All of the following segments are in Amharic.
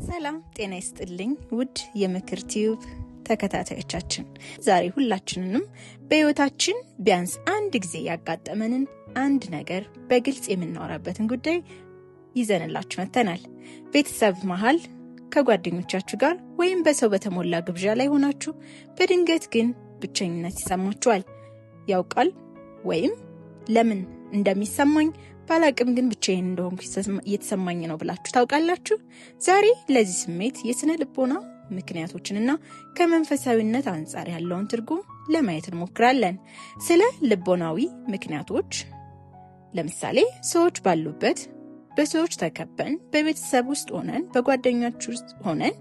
ሰላም ጤና ይስጥልኝ ውድ የምክር ቲዩብ ተከታታዮቻችን፣ ዛሬ ሁላችንንም በህይወታችን ቢያንስ አንድ ጊዜ ያጋጠመንን አንድ ነገር በግልጽ የምናወራበትን ጉዳይ ይዘንላችሁ መጥተናል። ቤተሰብ መሃል ከጓደኞቻችሁ ጋር ወይም በሰው በተሞላ ግብዣ ላይ ሆናችሁ በድንገት ግን ብቸኝነት ይሰማችኋል። ያውቃል ወይም ለምን እንደሚሰማኝ ባላቅም ግን ብቻዬን እንደሆንኩ እየተሰማኝ ነው ብላችሁ ታውቃላችሁ? ዛሬ ለዚህ ስሜት የስነ ልቦና ምክንያቶችንና ከመንፈሳዊነት አንጻር ያለውን ትርጉም ለማየት እንሞክራለን። ስለ ልቦናዊ ምክንያቶች ለምሳሌ ሰዎች ባሉበት፣ በሰዎች ተከበን፣ በቤተሰብ ውስጥ ሆነን፣ በጓደኞች ውስጥ ሆነን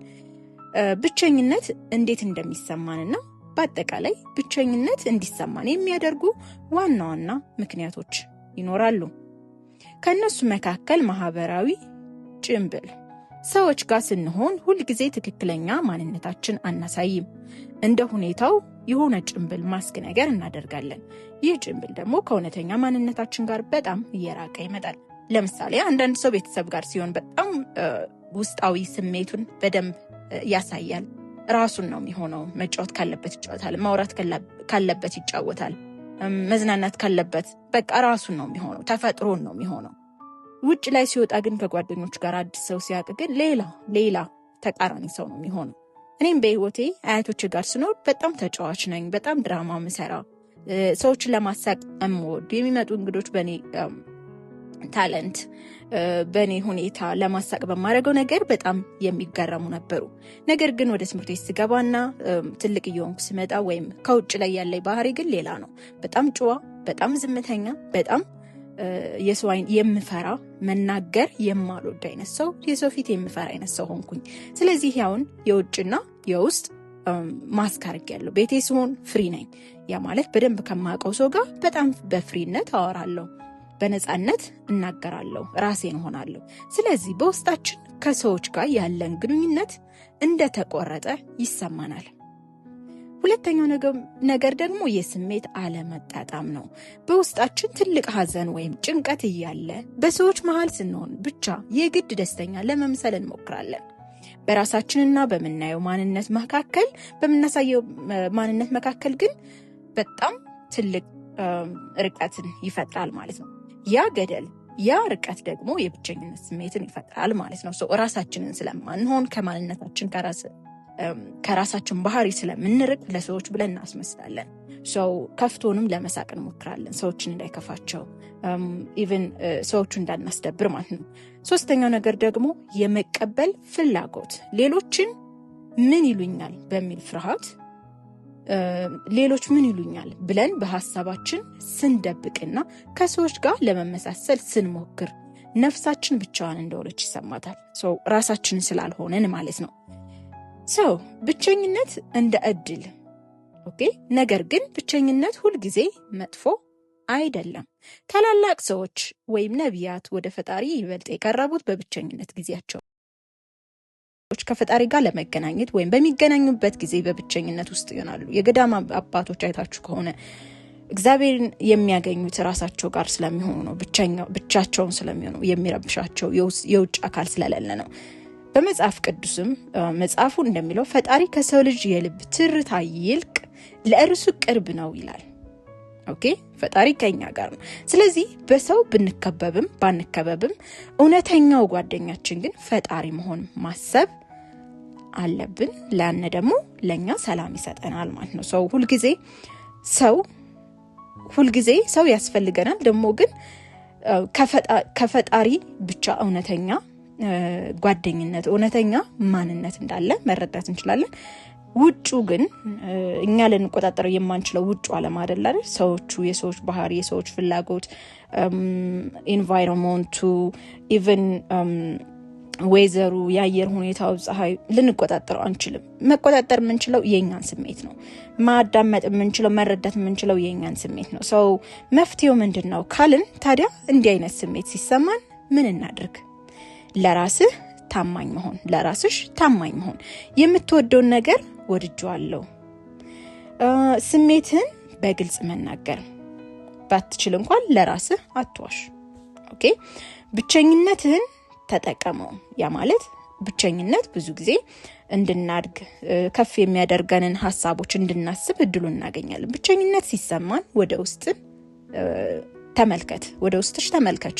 ብቸኝነት እንዴት እንደሚሰማንና በአጠቃላይ ብቸኝነት እንዲሰማን የሚያደርጉ ዋና ዋና ምክንያቶች ይኖራሉ። ከነሱ መካከል ማህበራዊ ጭንብል። ሰዎች ጋር ስንሆን ሁል ጊዜ ትክክለኛ ማንነታችን አናሳይም። እንደ ሁኔታው የሆነ ጭንብል ማስክ ነገር እናደርጋለን። ይህ ጭንብል ደግሞ ከእውነተኛ ማንነታችን ጋር በጣም እየራቀ ይመጣል። ለምሳሌ አንዳንድ ሰው ቤተሰብ ጋር ሲሆን በጣም ውስጣዊ ስሜቱን በደንብ ያሳያል። ራሱን ነው የሚሆነው። መጫወት ካለበት ይጫወታል፣ ማውራት ካለበት ይጫወታል፣ መዝናናት ካለበት በቃ ራሱን ነው የሚሆነው፣ ተፈጥሮን ነው የሚሆነው። ውጭ ላይ ሲወጣ ግን ከጓደኞች ጋር አዲስ ሰው ሲያውቅ ግን ሌላ ተቃራኒ ሰው ነው የሚሆነው። እኔም በህይወቴ አያቶች ጋር ስኖር በጣም ተጫዋች ነኝ፣ በጣም ድራማ ምሰራ፣ ሰዎችን ለማሳቅ እምወድ፣ የሚመጡ እንግዶች በኔ ታለንት በኔ ሁኔታ ለማሳቅ በማድረገው ነገር በጣም የሚገረሙ ነበሩ። ነገር ግን ወደ ትምህርት ቤት ስገባና ትልቅ እየሆንኩ ስመጣ ወይም ከውጭ ላይ ያለኝ ባህሪ ግን ሌላ ነው። በጣም ጨዋ፣ በጣም ዝምተኛ፣ በጣም የሰው አይን የምፈራ፣ መናገር የማልወድ አይነት ሰው፣ የሰው ፊት የምፈራ አይነት ሰው ሆንኩኝ። ስለዚህ ያውን የውጭና የውስጥ ማስካርግ ያለው ቤቴ ሲሆን ፍሪ ነኝ። ያ ማለት በደንብ ከማውቀው ሰው ጋር በጣም በፍሪነት አወራለሁ፣ በነፃነት እናገራለሁ፣ ራሴን ሆናለሁ። ስለዚህ በውስጣችን ከሰዎች ጋር ያለን ግንኙነት እንደተቆረጠ ይሰማናል። ሁለተኛው ነገር ደግሞ የስሜት አለመጣጣም ነው። በውስጣችን ትልቅ ሐዘን ወይም ጭንቀት እያለ በሰዎች መሃል ስንሆን ብቻ የግድ ደስተኛ ለመምሰል እንሞክራለን። በራሳችንና በምናየው ማንነት መካከል በምናሳየው ማንነት መካከል ግን በጣም ትልቅ ርቀትን ይፈጥራል ማለት ነው። ያ ገደል፣ ያ ርቀት ደግሞ የብቸኝነት ስሜትን ይፈጥራል ማለት ነው። ራሳችንን ስለማንሆን ከማንነታችን ከራሳችን ባህሪ ስለምንርቅ ለሰዎች ብለን እናስመስላለን። ከፍቶንም ለመሳቅ እንሞክራለን፣ ሰዎችን እንዳይከፋቸው፣ ኢቭን ሰዎቹ እንዳናስደብር ማለት ነው። ሶስተኛው ነገር ደግሞ የመቀበል ፍላጎት፣ ሌሎችን ምን ይሉኛል በሚል ፍርሃት ሌሎች ምን ይሉኛል ብለን በሐሳባችን ስንደብቅና ከሰዎች ጋር ለመመሳሰል ስንሞክር ነፍሳችን ብቻዋን እንደሆነች ይሰማታል። ራሳችን ስላልሆነን ማለት ነው። ብቸኝነት እንደ እድል ኦኬ። ነገር ግን ብቸኝነት ሁልጊዜ መጥፎ አይደለም። ታላላቅ ሰዎች ወይም ነቢያት ወደ ፈጣሪ ይበልጥ የቀረቡት በብቸኝነት ጊዜያቸው ከፈጣሪ ጋር ለመገናኘት ወይም በሚገናኙበት ጊዜ በብቸኝነት ውስጥ ይሆናሉ። የገዳም አባቶች አይታችሁ ከሆነ እግዚአብሔርን የሚያገኙት ራሳቸው ጋር ስለሚሆኑ ነው። ብቻቸውን ስለሚሆኑ የሚረብሻቸው የውጭ አካል ስለሌለ ነው። በመጽሐፍ ቅዱስም መጽሐፉ እንደሚለው ፈጣሪ ከሰው ልጅ የልብ ትርታ ይልቅ ለእርሱ ቅርብ ነው ይላል። ኦኬ፣ ፈጣሪ ከኛ ጋር ነው። ስለዚህ በሰው ብንከበብም ባንከበብም እውነተኛው ጓደኛችን ግን ፈጣሪ መሆን ማሰብ አለብን። ለአነ ደግሞ ለኛ ሰላም ይሰጠናል ማለት ነው። ሁልጊዜ ሰው ያስፈልገናል። ደግሞ ግን ከፈጣሪ ብቻ እውነተኛ ጓደኝነት፣ እውነተኛ ማንነት እንዳለ መረዳት እንችላለን። ውጩ ግን እኛ ልንቆጣጠረው የማንችለው ውጩ ዓለም አይደለም። ሰዎቹ፣ የሰዎች ባህሪ፣ የሰዎች ፍላጎት፣ ኢንቫይሮንመንቱ፣ ኢቭን ዌዘሩ፣ የአየር ሁኔታው፣ ፀሐይ ልንቆጣጠረው አንችልም። መቆጣጠር የምንችለው የኛን ስሜት ነው። ማዳመጥ የምንችለው፣ መረዳት የምንችለው የኛን ስሜት ነው። መፍትሄው ምንድነው ካልን ታዲያ እንዲህ አይነት ስሜት ሲሰማን ምን እናድርግ? ለራስህ ታማኝ መሆን፣ ለራስሽ ታማኝ መሆን። የምትወደውን ነገር ወድጄዋለሁ፣ ስሜትህን በግልጽ መናገር፣ ባትችል እንኳን ለራስህ አትዋሽ። ኦኬ፣ ብቸኝነትህን ተጠቀመው። ያ ማለት ብቸኝነት ብዙ ጊዜ እንድናድግ ከፍ የሚያደርገንን ሐሳቦች እንድናስብ እድሉን እናገኛለን። ብቸኝነት ሲሰማን ወደ ውስጥ ተመልከት፣ ወደ ውስጥሽ ተመልከቺ።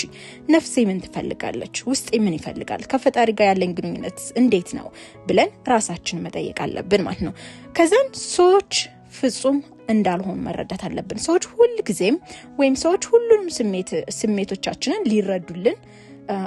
ነፍሴ ምን ትፈልጋለች? ውስጤ ምን ይፈልጋል? ከፈጣሪ ጋር ያለን ግንኙነት እንዴት ነው ብለን ራሳችንን መጠየቅ አለብን ማለት ነው። ከዛን ሰዎች ፍጹም እንዳልሆን መረዳት አለብን። ሰዎች ሁሉ ጊዜም ወይም ሰዎች ሁሉንም ስሜቶቻችንን ሊረዱልን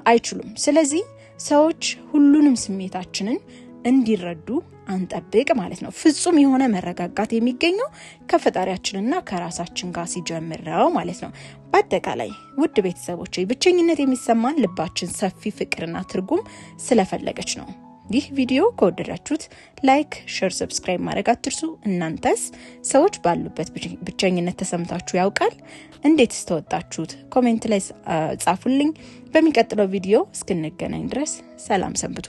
አይችሉም። ስለዚህ ሰዎች ሁሉንም ስሜታችንን እንዲረዱ አንጠብቅ ማለት ነው። ፍጹም የሆነ መረጋጋት የሚገኘው ከፈጣሪያችንና ከራሳችን ጋር ሲጀምር ነው ማለት ነው። በአጠቃላይ ውድ ቤተሰቦቼ ብቸኝነት የሚሰማን ልባችን ሰፊ ፍቅርና ትርጉም ስለፈለገች ነው። ይህ ቪዲዮ ከወደዳችሁት ላይክ፣ ሼር፣ ሰብስክራይብ ማድረግ አትርሱ። እናንተስ ሰዎች ባሉበት ብቸኝነት ተሰምታችሁ ያውቃል? እንዴትስ ተወጣችሁት? ኮሜንት ላይ ጻፉልኝ። በሚቀጥለው ቪዲዮ እስክንገናኝ ድረስ ሰላም ሰንብቱ።